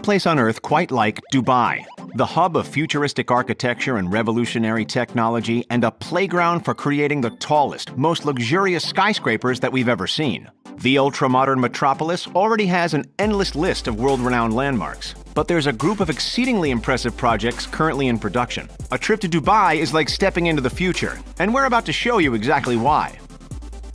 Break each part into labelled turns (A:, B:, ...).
A: place on Earth quite like Dubai, the hub of futuristic architecture and revolutionary technology, and a playground for creating the tallest, most luxurious skyscrapers that we've ever seen. The ultra-modern metropolis already has an endless list of world-renowned landmarks, but there's a group of exceedingly impressive projects currently in production. A trip to Dubai is like stepping into the future, and we're about to show you exactly why.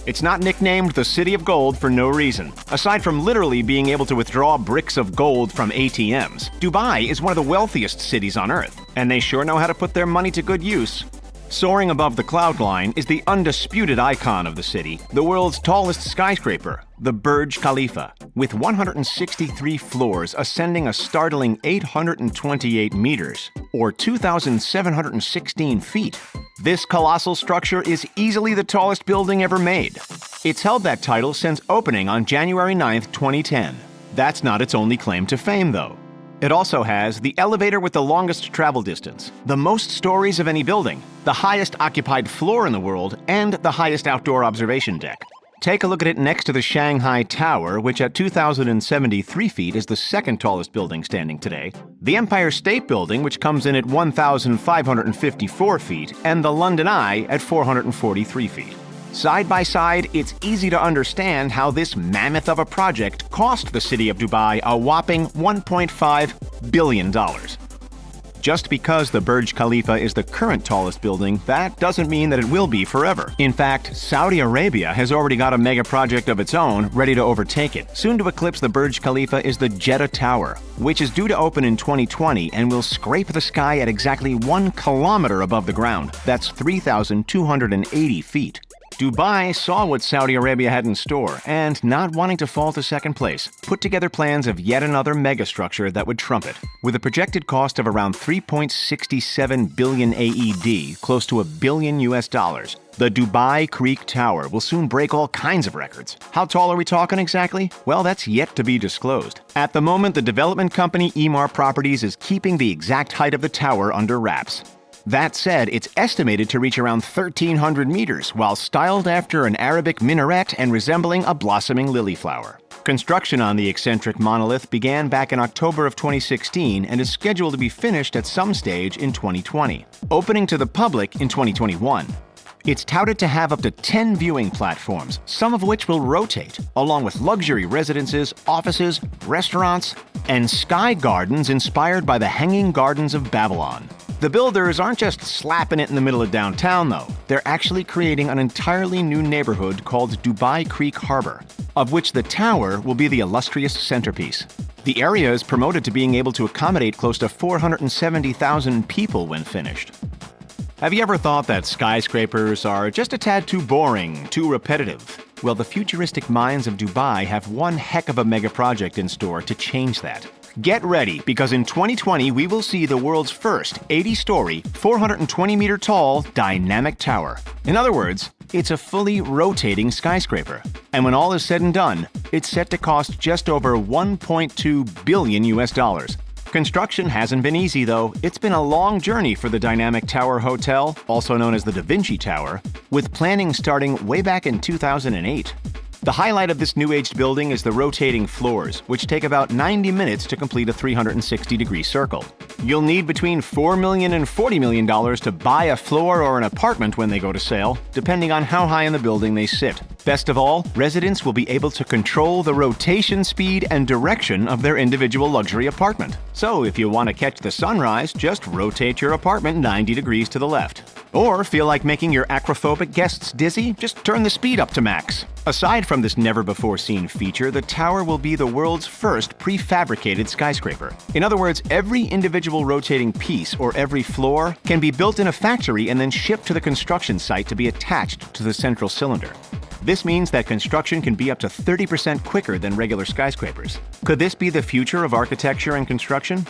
A: It's not nicknamed the City of Gold for no reason. Aside from literally being able to withdraw bricks of gold from ATMs, Dubai is one of the wealthiest cities on Earth, and they sure know how to put their money to good use. Soaring above the cloud line is the undisputed icon of the city, the world's tallest skyscraper, the Burj Khalifa, with 163 floors ascending a startling 828 meters, or 2,716 feet. This colossal structure is easily the tallest building ever made. It's held that title since opening on January 9, 2010. That's not its only claim to fame, though. It also has the elevator with the longest travel distance, the most stories of any building, the highest occupied floor in the world, and the highest outdoor observation deck. Take a look at it next to the Shanghai Tower, which at 2,073 feet is the second tallest building standing today, the Empire State Building, which comes in at 1,554 feet, and the London Eye at 443 feet. Side by side, it's easy to understand how this mammoth of a project cost the city of Dubai a whopping $1.5 billion. Just because the Burj Khalifa is the current tallest building, that doesn't mean that it will be forever. In fact, Saudi Arabia has already got a mega project of its own ready to overtake it. Soon to eclipse the Burj Khalifa is the Jeddah Tower, which is due to open in 2020 and will scrape the sky at exactly 1 kilometer above the ground. That's 3,280 feet. Dubai saw what Saudi Arabia had in store and, not wanting to fall to second place, put together plans of yet another megastructure that would trump it. With a projected cost of around 3.67 billion AED, close to $1 billion US, the Dubai Creek Tower will soon break all kinds of records. How tall are we talking exactly? Well, that's yet to be disclosed. At the moment, the development company Emaar Properties is keeping the exact height of the tower under wraps. That said, it's estimated to reach around 1,300 meters, while styled after an Arabic minaret and resembling a blossoming lily flower. Construction on the eccentric monolith began back in October of 2016 and is scheduled to be finished at some stage in 2020, opening to the public in 2021. It's touted to have up to 10 viewing platforms, some of which will rotate, along with luxury residences, offices, restaurants, and sky gardens inspired by the Hanging Gardens of Babylon. The builders aren't just slapping it in the middle of downtown, though. They're actually creating an entirely new neighborhood called Dubai Creek Harbor, of which the tower will be the illustrious centerpiece. The area is promoted to being able to accommodate close to 470,000 people when finished. Have you ever thought that skyscrapers are just a tad too boring, too repetitive? Well, the futuristic minds of Dubai have one heck of a mega project in store to change that. Get ready, because in 2020 we will see the world's first 80-story, 420-meter-tall dynamic tower. In other words, it's a fully rotating skyscraper. And when all is said and done, it's set to cost just over $1.2 billion US. Construction hasn't been easy, though. It's been a long journey for the Dynamic Tower Hotel, also known as the Da Vinci Tower, with planning starting way back in 2008. The highlight of this new-aged building is the rotating floors, which take about 90 minutes to complete a 360-degree circle. You'll need between $4 million and $40 million to buy a floor or an apartment when they go to sale, depending on how high in the building they sit. Best of all, residents will be able to control the rotation speed and direction of their individual luxury apartment. So if you want to catch the sunrise, just rotate your apartment 90 degrees to the left. Or feel like making your acrophobic guests dizzy? Just turn the speed up to max. Aside from this never-before-seen feature, the tower will be the world's first prefabricated skyscraper. In other words, every individual rotating piece or every floor can be built in a factory and then shipped to the construction site to be attached to the central cylinder. This means that construction can be up to 30% quicker than regular skyscrapers. Could this be the future of architecture and construction?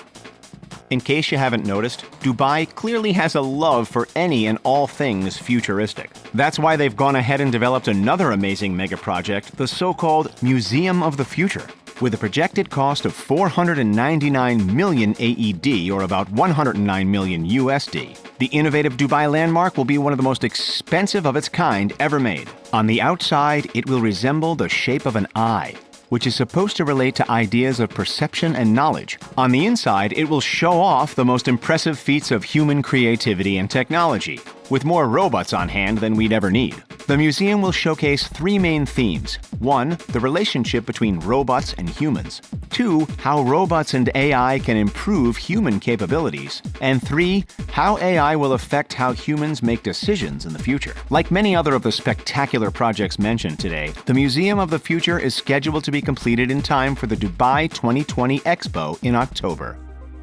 A: In case you haven't noticed, Dubai clearly has a love for any and all things futuristic. That's why they've gone ahead and developed another amazing mega project, the so-called Museum of the Future. With a projected cost of 499 million AED, or about 109 million USD. The innovative Dubai landmark will be one of the most expensive of its kind ever made. On the outside, it will resemble the shape of an eye. which is supposed to relate to ideas of perception and knowledge. On the inside, it will show off the most impressive feats of human creativity and technology, with more robots on hand than we'd ever need. The museum will showcase three main themes. 1. The relationship between robots and humans. 2. How robots and AI can improve human capabilities. And 3. How AI will affect how humans make decisions in the future. Like many other of the spectacular projects mentioned today, the Museum of the Future is scheduled to be completed in time for the Dubai 2020 Expo in October.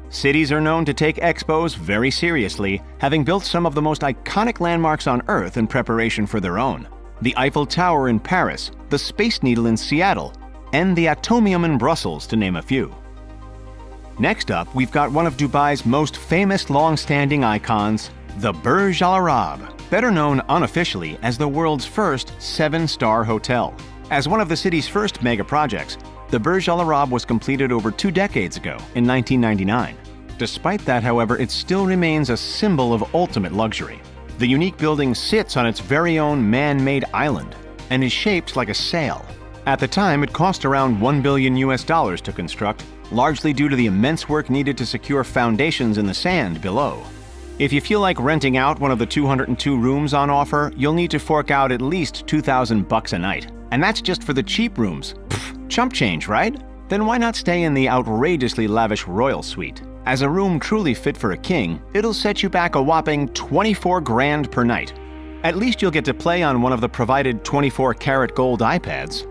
A: Cities are known to take expos very seriously, having built some of the most iconic landmarks on Earth in preparation for their own. The Eiffel Tower in Paris, the Space Needle in Seattle, and the Atomium in Brussels, to name a few. Next up, we've got one of Dubai's most famous long-standing icons, the Burj Al Arab, better known unofficially as the world's first 7-star hotel. As one of the city's first mega projects, the Burj Al Arab was completed over 2 decades ago, in 1999. Despite that, however, it still remains a symbol of ultimate luxury. The unique building sits on its very own man-made island and is shaped like a sail. At the time, it cost around $1 billion to construct, largely due to the immense work needed to secure foundations in the sand below. If you feel like renting out one of the 202 rooms on offer, you'll need to fork out at least $2,000 a night. And that's just for the cheap rooms. Pfft, chump change, right? Then why not stay in the outrageously lavish royal suite? As a room truly fit for a king, it'll set you back a whopping $24,000 per night. At least you'll get to play on one of the provided 24-karat gold iPads.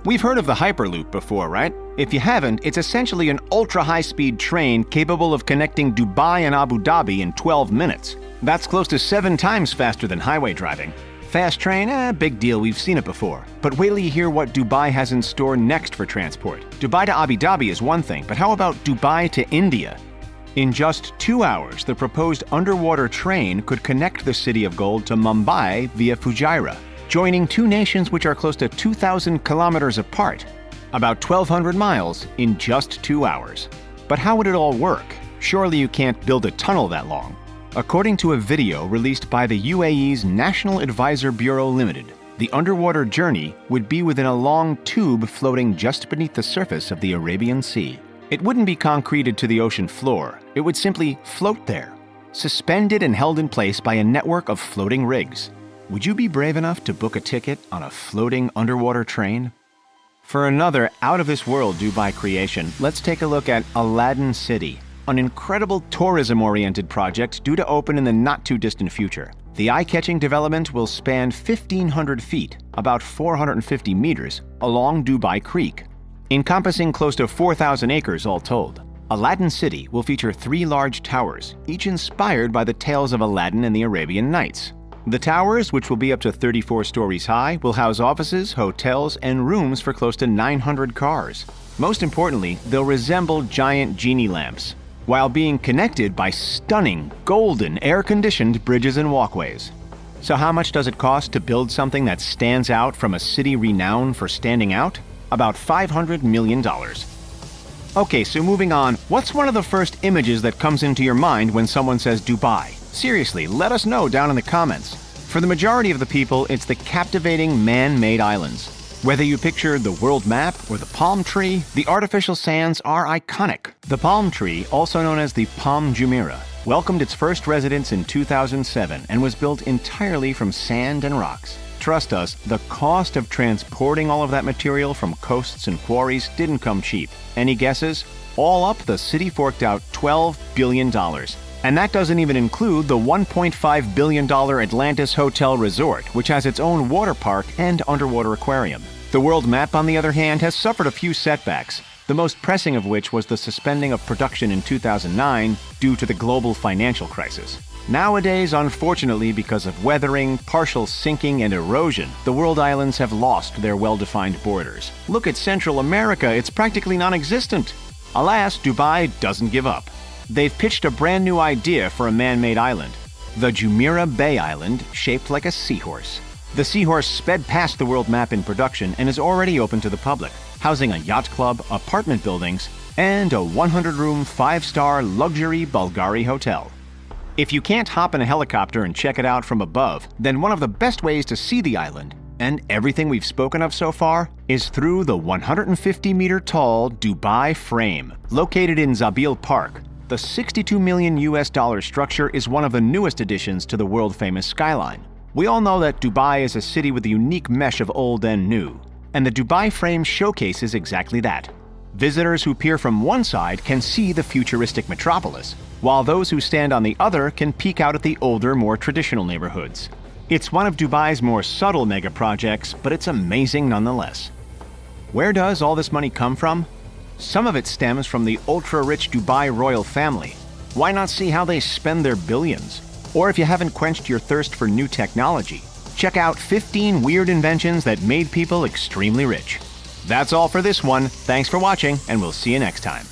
A: We've heard of the Hyperloop before, right? If you haven't, it's essentially an ultra-high-speed train capable of connecting Dubai and Abu Dhabi in 12 minutes. That's close to 7 times faster than highway driving. Fast train, big deal, we've seen it before. But wait till you hear what Dubai has in store next for transport. Dubai to Abu Dhabi is one thing, but how about Dubai to India? In just 2 hours, the proposed underwater train could connect the City of Gold to Mumbai via Fujairah, joining two nations which are close to 2,000 kilometers apart, about 1,200 miles in just 2 hours. But how would it all work? Surely you can't build a tunnel that long. According to a video released by the UAE's National Advisor Bureau Limited, the underwater journey would be within a long tube floating just beneath the surface of the Arabian Sea. It wouldn't be concreted to the ocean floor. It would simply float there, suspended and held in place by a network of floating rigs. Would you be brave enough to book a ticket on a floating underwater train? For another out-of-this-world Dubai creation, let's take a look at Aladdin City, an incredible tourism-oriented project due to open in the not-too-distant future. The eye-catching development will span 1,500 feet, about 450 meters, along Dubai Creek, encompassing close to 4,000 acres all told. Aladdin City will feature 3 large towers, each inspired by the tales of Aladdin and the Arabian Nights. The towers, which will be up to 34 stories high, will house offices, hotels, and rooms for close to 900 cars. Most importantly, they'll resemble giant genie lamps, while being connected by stunning, golden, air-conditioned bridges and walkways. So how much does it cost to build something that stands out from a city renowned for standing out? About $500 million. Okay, so moving on, what's one of the first images that comes into your mind when someone says Dubai? Seriously, let us know down in the comments. For the majority of the people, it's the captivating man-made islands. Whether you picture the world map or the palm tree, the artificial sands are iconic. The palm tree, also known as the Palm Jumeirah, welcomed its first residents in 2007 and was built entirely from sand and rocks. Trust us, the cost of transporting all of that material from coasts and quarries didn't come cheap. Any guesses? All up, the city forked out $12 billion. And that doesn't even include the $1.5 billion Atlantis Hotel Resort, which has its own water park and underwater aquarium. The world map, on the other hand, has suffered a few setbacks, the most pressing of which was the suspending of production in 2009 due to the global financial crisis. Nowadays, unfortunately, because of weathering, partial sinking, and erosion, the world islands have lost their well-defined borders. Look at Central America, it's practically non-existent. Alas, Dubai doesn't give up. They've pitched a brand new idea for a man-made island, the Jumeirah Bay Island, shaped like a seahorse. The seahorse sped past the world map in production and is already open to the public, housing a yacht club, apartment buildings, and a 100-room, 5-star luxury Bulgari hotel. If you can't hop in a helicopter and check it out from above, then one of the best ways to see the island And everything we've spoken of so far is through the 150-meter-tall Dubai Frame, located in Zabil Park. The $62 million structure is one of the newest additions to the world-famous skyline. We all know that Dubai is a city with a unique mesh of old and new, and the Dubai Frame showcases exactly that. Visitors who peer from one side can see the futuristic metropolis, while those who stand on the other can peek out at the older, more traditional neighborhoods. It's one of Dubai's more subtle mega projects, but it's amazing nonetheless. Where does all this money come from? Some of it stems from the ultra-rich Dubai royal family. Why not see how they spend their billions? Or if you haven't quenched your thirst for new technology, check out 15 weird inventions that made people extremely rich. That's all for this one. Thanks for watching, and we'll see you next time.